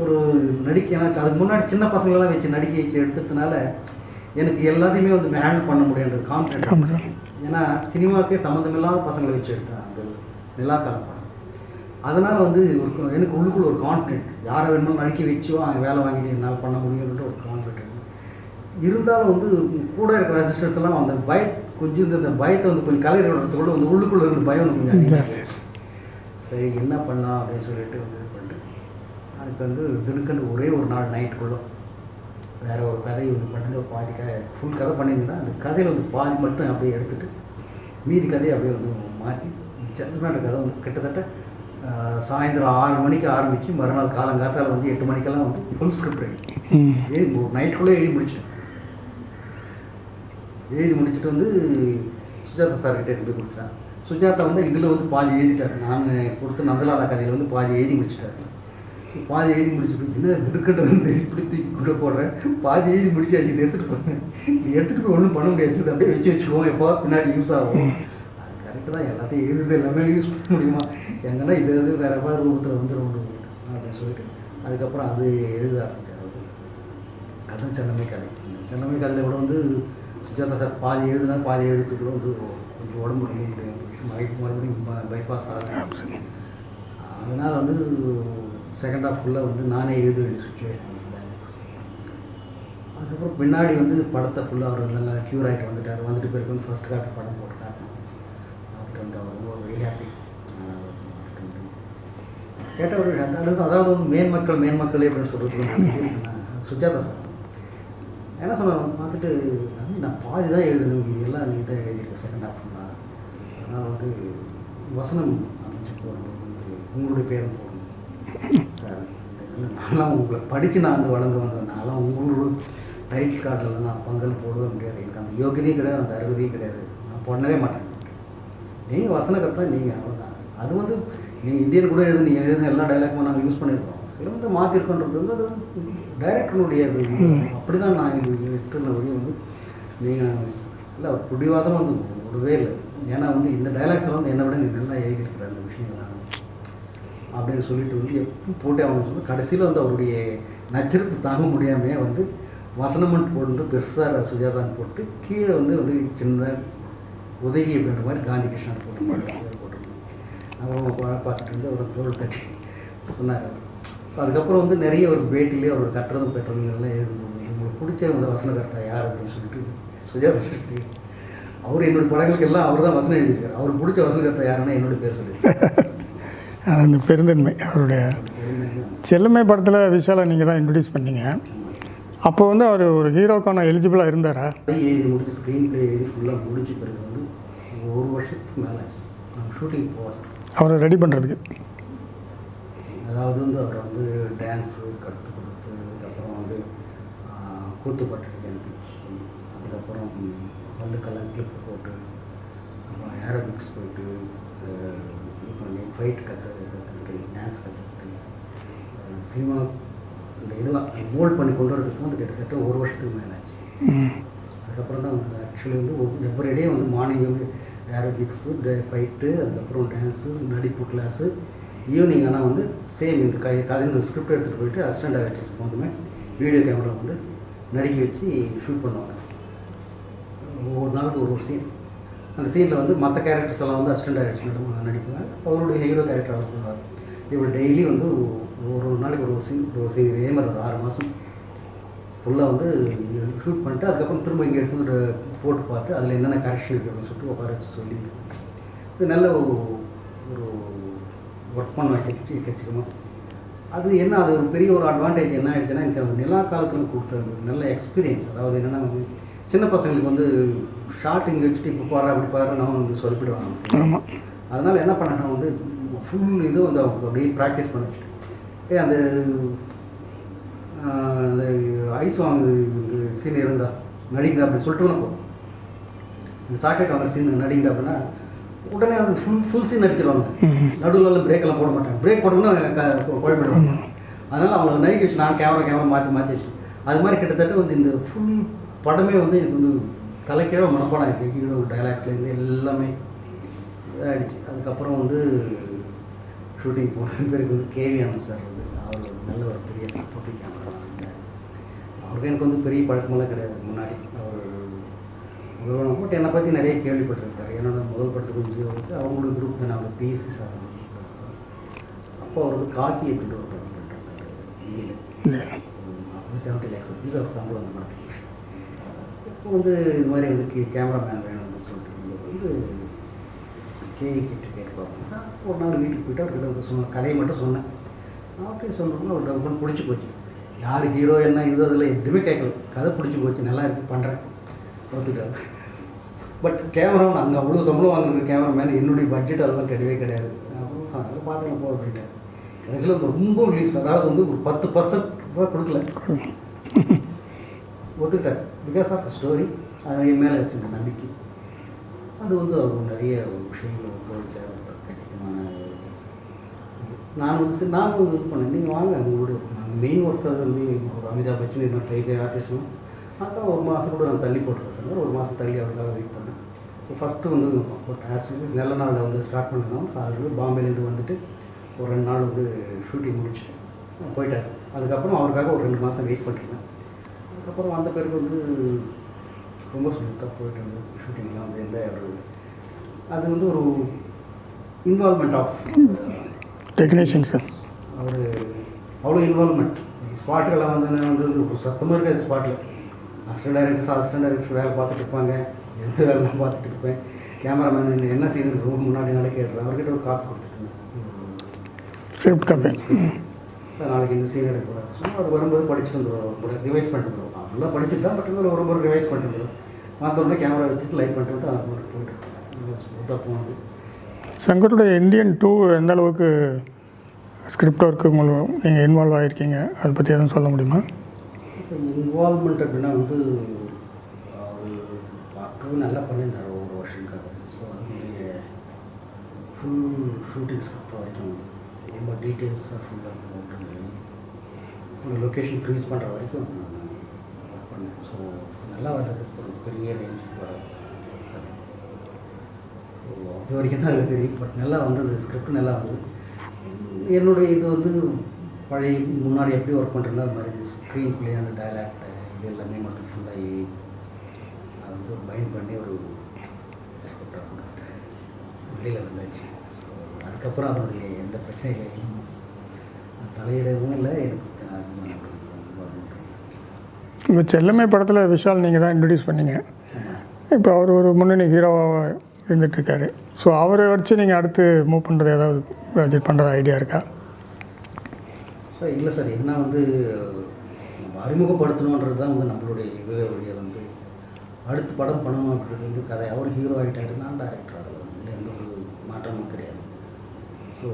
ஒரு நடிக்க ஏன்னா அதுக்கு முன்னாடி சின்ன பசங்களெல்லாம் வச்சு நடிக்க வச்சு எடுத்ததுனால எனக்கு எல்லாத்தையுமே வந்து ஹேண்டில் பண்ண முடியுன்ற கான்ஃபிடென்ட். ஏன்னா சினிமாவுக்கே சம்மந்தமில்லாத பசங்களை வச்சு எடுத்தேன் அந்த நிலாக்காலம் படம். அதனால் வந்து ஒரு எனக்கு உள்ளுக்குள்ள ஒரு கான்ஃபிடென்ட் யாரை வேணுமாலும் நடிக்க வச்சோ அங்கே வேலை வாங்கிட்டு என்னால் பண்ண முடியும்ன்ற ஒரு கான்ஃபிடென்ட் இருந்தாலும் வந்து கூட இருக்கிற அசிஸ்டன்ஸ் எல்லாம் அந்த கொஞ்சம் இந்த பயத்தை வந்து கொஞ்சம் கலைஞர் விடுறதுக்குள்ள வந்து உள்ளுக்குள்ளே இருந்த பயம் கொஞ்சம் அதிகமாக. சரி என்ன பண்ணலாம் அப்படின்னு சொல்லிட்டு வந்து இது பண்ணிட்டு அதுக்கு வந்து திடுக்கண்டு ஒரே ஒரு நாள் நைட்டுக்குள்ளே வேறு ஒரு கதை வந்து பண்ணி ஒரு பாதி ஃபுல் கதை பண்ணியிருந்தா அந்த கதையில் வந்து பாதி மட்டும் அப்படியே எடுத்துகிட்டு மீதி கதையை அப்படியே வந்து மாற்றி சந்திரநாட்டு கதை வந்து கிட்டத்தட்ட சாயந்தரம் 6 மணிக்கு ஆரம்பித்து மறுநாள் காலங்காத்தால் வந்து 8 மணிக்கெல்லாம் வந்து ஃபுல் ஸ்கிரிப்ட் ரெடி ஒரு நைட்டுக்குள்ளே எழுதி முடிச்சிட்டேன். எழுதி முடிச்சுட்டு வந்து சுஜாதா சார்கிட்ட எடுத்து போய் கொடுத்துட்டேன். சுஜாதா வந்து இதில் வந்து பாதி எழுதிட்டார். நான் கொடுத்த நந்தலாலா கதையில் வந்து பாதி எழுதி முடிச்சிட்டார். ஸோ பாதி எழுதி முடிச்சுட்டு என்ன திடுக்கட்டு வந்து இப்படி தூக்கி கொண்டு போடுறேன். பாதி எழுதி முடிச்சாச்சு, இதை எடுத்துகிட்டு போகிறேன். இது எடுத்துகிட்டு போய் ஒன்றும் பண்ண முடியாது. இது அப்படியே வச்சுக்குவோம், எப்போ பின்னாடி யூஸ் ஆகும். அது கரெக்டு தான். எல்லாத்தையும் எழுதுது எல்லாமே யூஸ் பண்ண முடியுமா, எங்கன்னா இது வேறு எவ்வளோ ரூபத்தில் வந்துடும் அப்படின்னு சொல்லிட்டு அதுக்கப்புறம் அது எழுத ஆரம்பித்தார். அதுதான் செல்லமை கதை. செல்லமை கதையில் கூட வந்து சுஜாதா சார் பாதி எழுதுனா பாதி எழுதுறதுக்குள்ள வந்து கொஞ்சம் உடம்பு ரொம்ப முடியும், மறுபடியும் பைபாஸ் ஆகுது. அதனால் வந்து செகண்ட் ஹாஃப் ஃபுல்லாக வந்து நானே எழுத வேண்டிய சுச்சுவேஷன். அதுக்கப்புறம் பின்னாடி வந்து படத்தை ஃபுல்லாக அவர் நல்லா க்யூர் ஆகிட்டு வந்துட்டார். வந்துட்டு பிறகு வந்து ஃபஸ்ட் காப்பி படம் போட்டுட்டார். பார்த்துட்டு வந்து அவர் ரொம்ப வெரி ஹாப்பி. பார்த்துட்டு வந்து கேட்டால் ஒரு அதாவது வந்து மேன்மக்கள் அப்படின்னு சொல்கிறது சுஜாதா சார் என்ன சொன்னாங்க பார்த்துட்டு நான் பாதி தான் எழுதணும், இது எல்லாம் நீ தான் எழுதியிருக்க செகண்ட் ஹாஃப்னா, அதனால் வந்து வசனம் அமைச்சு போடும்போது வந்து உங்களுடைய பேரும் போடணும் சார். நான்லாம் உங்களை படித்து நான் வந்து வளர்ந்து வந்தேன், நான்லாம் உங்களோட டைட்டில் கார்டில் நான் பங்கல் போடவே முடியாது, எனக்கு அந்த யோகியதையும் கிடையாது, அந்த அருகதையும் கிடையாது, நான் பண்ணவே மாட்டேன். நீங்கள் வசனக்கர்த்தா நீங்கள், அவ்வளோதான். அது வந்து நீங்கள் இந்தியன் கூட நீங்கள் எழுதுன எல்லா டைலாக்குமே நாங்கள் யூஸ் பண்ணியிருக்கோம், சில வந்து மாற்றிருக்கோன்றது வந்து அது டைரக்டருடைய இது. அப்படி தான் நான் இது எடுத்துன வழி வந்து நீங்கள் இல்லை பிடிவாதம் வந்து விடவே இல்லை. ஏன்னா வந்து இந்த டைலாக்ஸ் எல்லாம் வந்து என்னை விட நீ நல்லா எழுதியிருக்கிற அந்த விஷயங்கள் அப்படின்னு சொல்லிட்டு வந்து எப்போ போட்டு அவங்க சொல்லி கடைசியில் வந்து அவருடைய நச்சிருப்பு தாங்க முடியாமையே வந்து வசனமெண்ட் போட்டு பெருசாக சுஜாதான் போட்டு கீழே வந்து சின்ன உதவி அப்படின்ற மாதிரி காந்தி கிருஷ்ணன் போட்டுருந்தோம். அப்புறம் பார்த்துட்டு வந்து அவரை தோல் தட்டி சொன்னார். ஸோ அதுக்கப்புறம் வந்து நிறைய ஒரு பேட்டிலே அவர் கட்டுறதும் பெற்றதும் எல்லாம் எழுதும்போது உங்களுக்கு பிடிச்ச வந்து வசனகர்த்தா யார் அப்படின்னு சொல்லிட்டு சுஜாதா சொல்லிட்டு அவர் என்னுடைய படங்களுக்கு எல்லாம் அவர் தான் வசனம் எழுதியிருக்காரு. அவர் பிடிச்ச வசனகர்த்தா யாருன்னா என்னுடைய பேர் சொல்லியிருக்காரு. அந்த பெருந்தன்மை அவருடைய செல்லம்மை படத்தில் விஷாலை நீங்கள் தான் இன்ட்ரடியூஸ் பண்ணீங்க. அப்போ வந்து அவர் ஒரு ஹீரோக்கான எலிஜிபிளாக இருந்தாரா? எழுதி முடிச்சு ஸ்க்ரீன் பிளே எழுதி ஃபுல்லாக முடிச்ச பிறகு வந்து ஒரு வருஷத்துக்கு மேலே நம்ம ஷூட்டிங் போகிறது அவரை ரெடி பண்ணுறதுக்கு. அதாவது வந்து அவரை வந்து டான்ஸு கற்றுக் கொடுத்து அதுக்கப்புறம் வந்து கூத்துப்பட்டுக்கு அனுப்பிச்சு, அதுக்கப்புறம் பல்லுக்கெல்லாம் கிளிப்பு போட்டு அப்புறம் ஏரோபிக்ஸ் போயிட்டு இது பண்ணி ஃபைட் கற்றுக்கிட்டு டான்ஸ் கற்றுக்கிட்டு சினிமா இந்த இதுவாக மோல்ட் பண்ணி கொண்டு வரதுக்கு வந்து கிட்டத்தட்ட ஒரு வருஷத்துக்கு மேலே ஆச்சு. அதுக்கப்புறம் தான் வந்து ஆக்சுவலி வந்து எவ்ரிடே வந்து மார்னிங் வந்து ஏரோபிக்ஸு ஃபைட்டு அதுக்கப்புறம் டான்ஸு நடிப்பு கிளாஸு ஈவினிங். ஆனால் வந்து சேம் இந்த கதைன்னு ஸ்கிரிப்ட் எடுத்துகிட்டு போயிட்டு அசிஸ்டன்ட் டைரக்டர்ஸ்க்கு வந்துமே வீடியோ கேமரா வந்து நடிக்க வச்சு ஷூட் பண்ணுவாங்க. ஒவ்வொரு நாளுக்கு ஒரு சீன், அந்த சீனில் வந்து மற்ற கேரக்டர்ஸ் எல்லாம் வந்து அசிஸ்டன்ட் டைரக்டர்ஸ் நடிப்பாங்க, அவருடைய ஹீரோ கேரக்டர் அவர் பண்ணுவார். இவர் டெய்லி வந்து ஒரு நாளைக்கு ஒரு சீன் இதே மாதிரி ஒரு 6 மாதம் ஃபுல்லாக வந்து ஷூட் பண்ணிட்டு அதுக்கப்புறம் திரும்ப இங்கே எடுத்து போட்டு பார்த்து அதில் என்னென்ன கரெக்ஷன் இருக்குது அப்படின்னு சொல்லிட்டு உட்கார வச்சு சொல்லி இது நல்ல ஒரு ஒர்க் பண்ண வச்சு எக்கச்சக்கமாக. அது என்ன, அது ஒரு பெரிய ஒரு அட்வான்டேஜ் என்ன ஆகிடுச்சுன்னா எனக்கு அந்த நிலா காலத்தில் கொடுத்த நல்ல எக்ஸ்பீரியன்ஸ். அதாவது என்னென்னா வந்து சின்ன பசங்களுக்கு வந்து ஷார்ட் இங்கே வச்சுட்டு இப்போ பாரு அப்படி பாரு நம்ம வந்து சொதப்பிடுவாங்க. அதனால் என்ன பண்ணேன்னா வந்து ஃபுல் இது வந்து அவங்க அப்படியே ப்ராக்டிஸ் பண்ண வச்சுட்டு அந்த அந்த ஐஸ் வாங்குது இந்த சீன் இருந்தால் நடிங்க அப்படின்னு சொல்லிட்டோம்னா போதும், இந்த சாக்லேட் வாங்குற சீன் நடிங்க அப்படின்னா உடனே அந்த ஃபுல் சீன் அடிச்சிடுவாங்க. நடுவில் பிரேக்கெல்லாம் போட மாட்டாங்க, பிரேக் போட்டோம்னா குழம்பிடுவாங்க. அதனால் அவங்களை நடிக்க வச்சு நான் கேமரா மாற்றி வச்சுட்டு அது மாதிரி கிட்டத்தட்ட வந்து இந்த ஃபுல் படமே வந்து எனக்கு வந்து தலைக்கீழ மனப்பாடம் இருக்குது. ஹீரோ டைலாக்ஸ்லேருந்து எல்லாமே இதாகிடுச்சு. அதுக்கப்புறம் வந்து ஷூட்டிங் போன பேருக்கு வந்து கேவி ஆனந்த் சார் வந்து அவர் நல்ல ஒரு பெரிய சப்போர்ட்டிங் கேமரா. அவருக்கு எனக்கு வந்து பெரிய பழக்கமெல்லாம் கிடையாது. முன்னாடி அவர் போட்டு என்னை பற்றி நிறைய கேள்விப்பட்டிருக்காரு. என்னோட முதல் படத்துக்கு வந்து அவங்களோட குரூப் தான் அவர் பிஎஸ்சி சார். அப்போ அவர் வந்து காக்கி அப்படின்ற ஒரு படம் பண்ணிருக்காரு ஹிந்தியில். அப்போ 70 lakhs rupees அவர் சம்பளம் அந்த படத்துக்கு. இப்போ வந்து இது மாதிரி வந்து கேமராமேன் வேணும் அப்படின்னு சொல்லிட்டு வந்து கேட்டு பார்ப்போம். ஒரு நாள் வீட்டுக்கு போய்ட்டு அவர்கிட்ட வந்து சொன்ன கதையை மட்டும் சொன்னேன். அப்படியே சொன்னோம்னா ஒரு டவுன் பிடிச்சி போச்சு. யார் ஹீரோ என்ன இது அதில் எதுவுமே கேட்கல, கதை பிடிச்சி போச்சு, நல்லா இருக்குது பண்ணுறேன் பார்த்துட்டாரு. பட் கேமராமேன் அங்கே அவ்வளோ சம்பளம் வாங்குற கேமராமேன் என்னுடைய பட்ஜெட் அதெல்லாம் கிடையாது. அப்புறம் அதில் பார்த்துக்கலாம் போ அப்படின்ட்டார். கடைசியில் வந்து ரொம்ப ரிலீஸ், அதாவது வந்து ஒரு 10% கொடுக்கல, ஒத்துக்கிட்டார். பிகாஸ் ஆஃப் ஸ்டோரி அது என் மேலே வச்சுருந்த நம்பிக்கை. அது வந்து அவர் நிறைய விஷயங்களை ஒத்துழைச்சார். கச்சிதமான இது நான் வந்து இது பண்ணேன். நீங்கள் வாங்க உங்களுடைய மெயின் ஒர்க் அது வந்து ஒரு அமிதாப் பச்சன் இன்னும் டைப் ஆர்டிஸ்ட்டும் அதான் ஒரு மாதம் கூட நான் தள்ளி போட்டுருக்கேன் சார். ஒரு மாதம் தள்ளி அவருக்காக வெயிட் பண்ணேன். ஃபஸ்ட்டு வந்து நல்ல நாளில் வந்து ஸ்டார்ட் பண்ணணும். அது பாம்பேலேருந்து வந்துட்டு ஒரு 2 நாள் வந்து ஷூட்டிங் முடிச்சுட்டு போயிட்டார். அதுக்கப்புறம் அவருக்காக ஒரு 2 மாதம் வெயிட் பண்ணிருந்தேன். அதுக்கப்புறம் வந்த பிறகு வந்து ரொம்ப ஸ்மூத்தாக போயிட்டு இருந்தது ஷூட்டிங்லாம் வந்து எந்த ஒரு அது வந்து ஒரு இன்வால்மெண்ட் ஆஃப் டெக்னீஷியன்ஸ் அவர் அவ்வளோ இன்வால்மெண்ட். ஸ்பாட்டுக்கெல்லாம் வந்து ஒரு சத்தமாக இருக்காது ஸ்பாட்டில். அசிஸ்டன்ட் டைரக்டர்ஸ் வேலை பார்த்துட்டு இருப்பாங்க, எந்த வேலைலாம் பார்த்துட்டு இருப்பேன். கேமராமேன் என்ன சீன் ரூம் முன்னாடி நாளே கேட்டுறேன். அவர்கிட்ட ஒரு காப்பி கொடுத்துட்டு இருந்தேன். Script copy. சார் நாளைக்கு இந்த சீன் எடுக்க போகிறார் சும்மா அவர் வரும்போது படிச்சுட்டு வந்துடுவோம், ஒரு ரிவைஸ் பண்ணிட்டு வந்துடுவோம். நான் ஃபுல்லாக படிச்சுட்டு தான் பட் இருந்தாலும் ஒரு ரிவைஸ் பண்ணிட்டு வந்துடுவோம். மாற்றோடனே கேமரா வச்சுட்டு லைட் பண்ணிட்டு வந்து அதை போயிட்டு ஸ்மூத்தாக போனது. சங்கருடைய இந்தியன் 2 எந்த அளவுக்கு ஸ்கிரிப்ட் ஒர்க்கு உங்களுக்கு நீங்கள் இன்வால்வ் ஆகிருக்கீங்க, அதை பற்றி எதுவும் சொல்ல முடியுமா? இன்வால்மெண்ட் அப்படின்னா வந்து பார்ட் 2 நல்லா பண்ணியிருந்தார் ஒரு வருஷத்துக்காக. ஸோ அதனுடைய ஃபுல் ஷூட்டிங் ஸ்கிரிப்ட் வரைக்கும் ரொம்ப டீட்டெயில்ஸாக ஃபுல்லாக போட்டு எழுதி ஒரு லொக்கேஷன் ஃப்ரீஸ் பண்ணுற வரைக்கும் நான் ஒர்க் பண்ணேன். ஸோ நல்லா வந்தது, ஒரு பெரிய ரேஞ்ச் வர. ஸோ அது வரைக்கும் தான் அதில் தெரியும். பட் நல்லா வந்தது, ஸ்கிரிப்ட் நல்லா வந்தது. என்னுடைய இது வந்து பழைய முன்னாடி எப்படி ஒர்க் பண்ணுறதோ அது மாதிரி இந்த ஸ்க்ரீன் பிளே அண்ட் டயலாக்ட் இது எல்லாமே மட்டும் ஃபுல்லாக எழுதி அது வந்து ஒரு பைண்ட் பண்ணி ஒரு ஸ்கிரிப்டாக கொடுத்துட்டு வெளியில் வந்தாச்சு. ஸோ அதுக்கப்புறம் அதனுடைய எந்த பிரச்சனையும் இல்லை, நான் தலையிடவும் இல்லை, எனக்கு அதிகமாக இப்போ செல்லமே படத்தில் விஷால் நீங்கள் தான் இன்ட்ரடியூஸ் பண்ணீங்க. இப்போ அவர் ஒரு முன்னணி ஹீரோவாக இருந்துகிட்ருக்காரு. ஸோ அவரை வச்சு நீங்கள் அடுத்து மூவ் பண்ணுறது ஏதாவது ப்ராஜெக்ட் பண்ணுறது ஐடியா இருக்கா? சார் இல்லை சார், என்ன வந்து நம்ம அறிமுகப்படுத்தணுன்றது தான் வந்து நம்மளுடைய இதுவே வழியை வந்து அடுத்த படம் பண்ணணும் அப்படின்றது வந்து கதை. அவர் ஹீரோ ஆகிட்டாரு, நான் டைரக்டர், அதில் வந்து எந்த ஒரு மாற்றமும் கிடையாது. ஸோ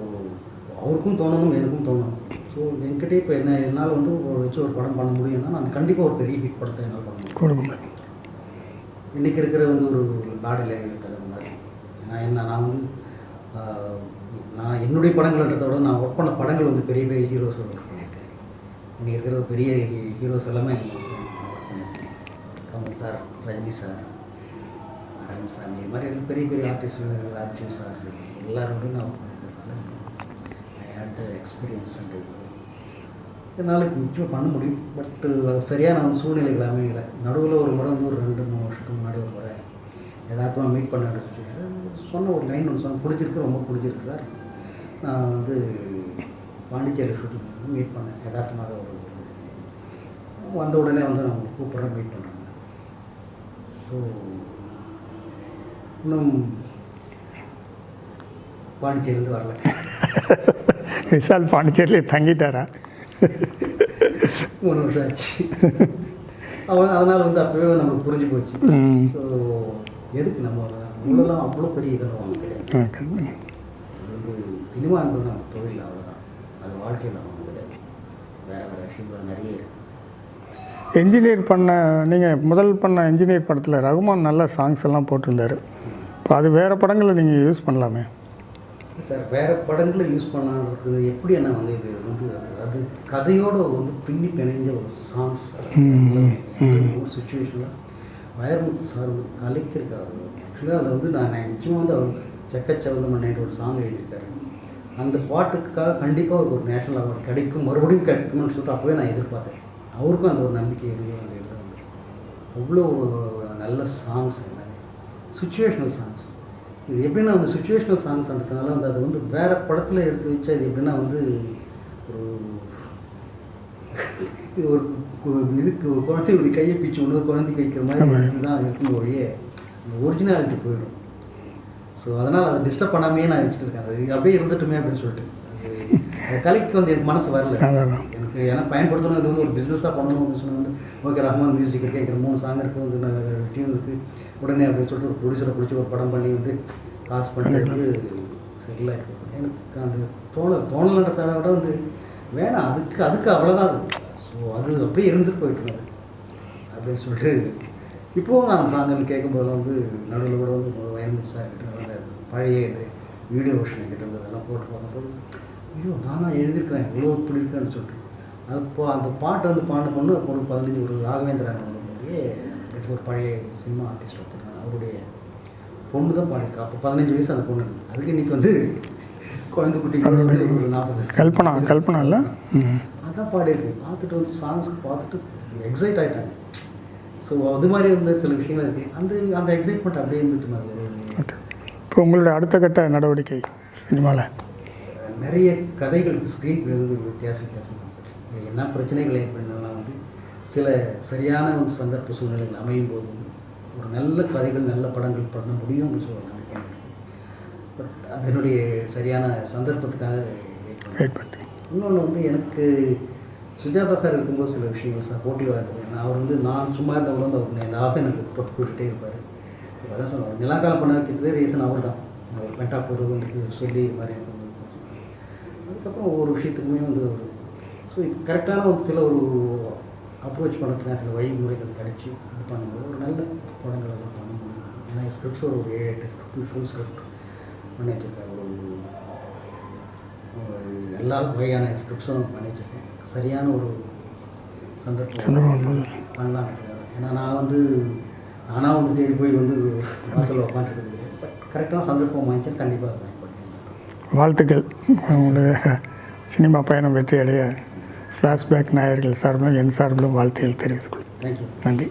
அவருக்கும் தோணணும், எனக்கும் தோணணும். ஸோ என்கிட்ட இப்போ என்னால் வந்து வச்சு ஒரு படம் பண்ண முடியும்னா நான் கண்டிப்பாக ஒரு பெரிய ஹிட் படத்தை என்னால் பண்ண முடியும். இன்றைக்கி இருக்கிற வந்து ஒரு பாடி லாங்குவேஜ் தகுந்த மாதிரி நான் வந்து நான் என்னுடைய படங்கள்ன்றதை விட நான் ஒர்க் பண்ண படங்கள் வந்து பெரிய பெரிய ஹீரோஸ் ஒர்க் பண்ணியிருக்கேன். இன்றைக்கி இருக்கிற பெரிய ஹீரோஸ் எல்லாமே நான் ஒர்க் பண்ணியிருக்கேன். கமல் சார், ரஜினி சார், அரவிந்த்சாமி, இது மாதிரி பெரிய பெரிய ஆர்டிஸ்ட், அர்ஜுன் சார், எல்லாரோடையும் நான் ஒர்க் பண்ணியிருக்கிறதுனால I had the experience and என்னால் நிச்சயமாக பண்ண முடியும். பட்டு அது சரியான வந்து சூழ்நிலைகள் அமையலை. நடுவில் ஒரு முறை வந்து ஒரு 2-3 வருஷத்துக்கு முன்னாடி ஒரு முறை எதார்த்தமாக மீட் பண்ண சொன்ன ஒரு லைன் ஒன்று சொன்ன பிடிச்சிருக்கு, ரொம்ப பிடிச்சிருக்கு சார். நான் வந்து பாண்டிச்சேரி ஷூட்டிங் மீட் பண்ணேன் யதார்த்தமாக. ஒரு வந்த உடனே வந்து நான் கூப்பிட்றேன், மீட் பண்ணுறேன். ஸோ இன்னும் பாண்டிச்சேரியிலேருந்து வரல. விஷால் பாண்டிச்சேரியிலே தங்கிட்டாரா? 3 வருஷம் ஆச்சு. அதனால் வந்து அப்போவே நம்மளுக்கு புரிஞ்சு போச்சு. ஸோ எதுக்கு நம்ம இவ்வளோலாம் அவ்வளோ பெரிய இதெல்லாம் வாங்க கிடையாது. அது வந்து சினிமா என்பது நம்ம தொழில், அவ்வளோதான். அது வாழ்க்கையில் வாங்க கிடையாது. வேறு வேறு விஷயங்கள் நிறைய இருக்குது. என்ஜினியர் பண்ண நீங்கள் முதல் பண்ண என்ஜினியர் படத்தில் ரகுமான் நல்ல சாங்ஸ் எல்லாம் போட்டிருந்தார். இப்போ அது வேறு படங்களில் நீங்கள் யூஸ் பண்ணலாமே சார்? வேறு படங்களை யூஸ் பண்ணாங்கிறது எப்படி என்ன வந்து இது வந்து அது கதையோடு வந்து பின்னி பிணைஞ்ச ஒரு சாங்ஸ். ஒரு சுச்சுவேஷனில் வைரமுத்து சார் வந்து கலைக்கிருக்காரு. ஆக்சுவலாக அதில் வந்து நான் நிச்சயமாக வந்து அவர் செக்கச்சவந்த மண்ணிட்டு ஒரு சாங் எழுதியிருக்காரு. அந்த பாட்டுக்காக கண்டிப்பாக ஒரு நேஷ்னல் அவார்டு கிடைக்கும், மறுபடியும் கிடைக்கும்னு சொல்லிட்டு அப்போவே நான் எதிர்பார்த்தேன். அவருக்கும் அந்த ஒரு நம்பிக்கை இருக்குது. அந்த இதில் வந்து அவ்வளோ ஒரு நல்ல சாங்ஸ் எல்லாமே சுச்சுவேஷ்னல் சாங்ஸ். இது எப்படின்னா அந்த சுச்சுவேஷ்னல் சாங்ஸ்ன்றதுனால வந்து அது வந்து வேறு படத்தில் எடுத்து வச்சா இது எப்படின்னா வந்து இது ஒரு இதுக்கு ஒரு குழந்தையுடைய கையை பிச்சு இன்னொரு குழந்தைக்கு வைக்கிற மாதிரி தான் இருக்கும் ஒழிய அந்த ஒரிஜினாலிட்டி போயிடும். ஸோ அதனால் அதை டிஸ்டர்ப் பண்ணாமே நான் வச்சுட்டு இருக்கேன். அது அப்படியே இருந்துட்டுமே அப்படின்னு சொல்லிட்டு அது கலைக்கு வந்து எனக்கு மனசு வரல. எனக்கு ஏன்னா பயன்படுத்தணும், இது வந்து ஒரு பிஸ்னஸாக பண்ணணும் அப்படின்னு சொன்னால் வந்து ஓகே ரஹ்மான் மியூசிக் இருக்குது, எங்கிற 3 சாங் இருக்குது, வந்து டியூன் இருக்குது, உடனே அப்படின்னு சொல்லிட்டு ஒரு ப்ரொடியூசரை பிடிச்சி ஒரு படம் பண்ணி வந்து காசு பண்ணிட்டு செட்டில் ஆகிட்டு எனக்கு அந்த தோணலன்றதை விட வந்து வேணாம், அதுக்கு அவ்வளோதான் அது. ஸோ அது அப்படியே இருந்துட்டு போயிட்டுருந்தது அப்படின்னு சொல்லிட்டு இப்போவும் நான் அந்த சாங்கல் கேட்கும்போதெல்லாம் வந்து நடுவில் கூட வந்து வைரமுத்து சார் கிட்ட வந்து பழைய இது வீடியோ வருஷன் கிட்ட இருந்ததெல்லாம் போட்டு பார்க்கும்போது ஐயோ நான் எழுதியிருக்கிறேன் இவ்வளோ இப்படி இருக்கேன்னு சொல்லிட்டு அது அந்த பாட்டை வந்து பண்ண ஒரு 15 ஒரு ராகவேந்திரனுடைய ஒரு பழைய சினிமா ஆர்டிஸ்ட் ஒருத்தர், அவருடைய பொண்ணு தான் பாடியிருக்கா. அப்போ 15 வயசு அந்த பொண்ணு. அதுக்கு இன்றைக்கி வந்து குழந்தை குட்டிக்கு வந்து ஒரு 40 கல்பனா இல்லை அதான் பாடியிருக்கு. பார்த்துட்டு வந்து சாங்ஸ்க்கு பார்த்துட்டு எக்ஸைட் ஆகிட்டாங்க. ஸோ அது மாதிரி இருந்த சில விஷயங்கள் இருக்குது. அந்த எக்ஸைட்மெண்ட் அப்படியே இருந்துட்டு அது. இப்போ உங்களுடைய அடுத்த கட்ட நடவடிக்கை சினிமாவில் நிறைய கதைகளுக்கு ஸ்க்ரீன் பிளே வந்து வித்தியாசமாக சார். இது என்ன பிரச்சனைகள் ஏற்படுனாலும் வந்து சில சரியான வந்து சந்தர்ப்ப சூழ்நிலைகள் அமையும் போது வந்து ஒரு நல்ல கதைகள் நல்ல படங்கள் பண்ண முடியும் அப்படின்னு சொல்ல நம்பிக்கை இருக்குது. பட் அதனுடைய சரியான சந்தர்ப்பத்துக்காக வெயிட் வெயிட் பண்ணி. இன்னொன்று வந்து எனக்கு சுஜாதா சார் இருக்கும்போது சில விஷயங்கள் சப்போர்ட்டிவாக இருந்தது. நான் அவர் வந்து நான் சும்மா இருந்தவங்க வந்து அவர் எதாவது எனக்கு போட்டு போட்டுகிட்டே இருப்பார். அதான் சொல்லுவார், நிலாக்காலம் பண்ண வைக்கிறதே ரீசன் அவர் தான். ஒரு பெட்டா போடுறது எனக்கு சொல்லி இது மாதிரி எனக்கு வந்து அதுக்கப்புறம் ஒவ்வொரு விஷயத்துக்குமே வந்து ஸோ இப்போ கரெக்டான ஒரு சில ஒரு அப்ரோச் பண்ணுறதுக்காக சில வழிமுறைகள் கிடச்சி இது பண்ணும்போது ஒரு நல்ல படங்கள் எல்லாம் பண்ண முடியும். ஏன்னா ஸ்கிரிப்ட்ஸ் ஒரு 7-8 ஸ்கிரிப்ட் ஃபுல் ஸ்கிரிப்ட் பண்ணிகிட்ருக்கேன். ஒரு எல்லா வகையான ஸ்கிரிப்ட்ஸும் பண்ணிகிட்ருக்கேன். சரியான ஒரு சந்தர்ப்பம் பண்ணலான்னு சொல்லுவேன். ஏன்னா நானாக வந்து தேடி போய் வந்து வாசலில் உட்காந்துருக்கிறது கிடையாது. பட் கரெக்டான சந்தர்ப்பம் வாங்கிச்சு கண்டிப்பாக அதை பயன்படுத்திக்கலாம். வாழ்த்துக்கள். உங்களுடைய சினிமா பயணம் வெற்றி அடைய ஃப்ளாஷ்பேக் நாயர்கள் சார்பிலும் என் சார்பிலும் வாழ்த்துக்கள் தெரிவித்துக் கொள்கிறேன். தேங்க்யூ. நன்றி.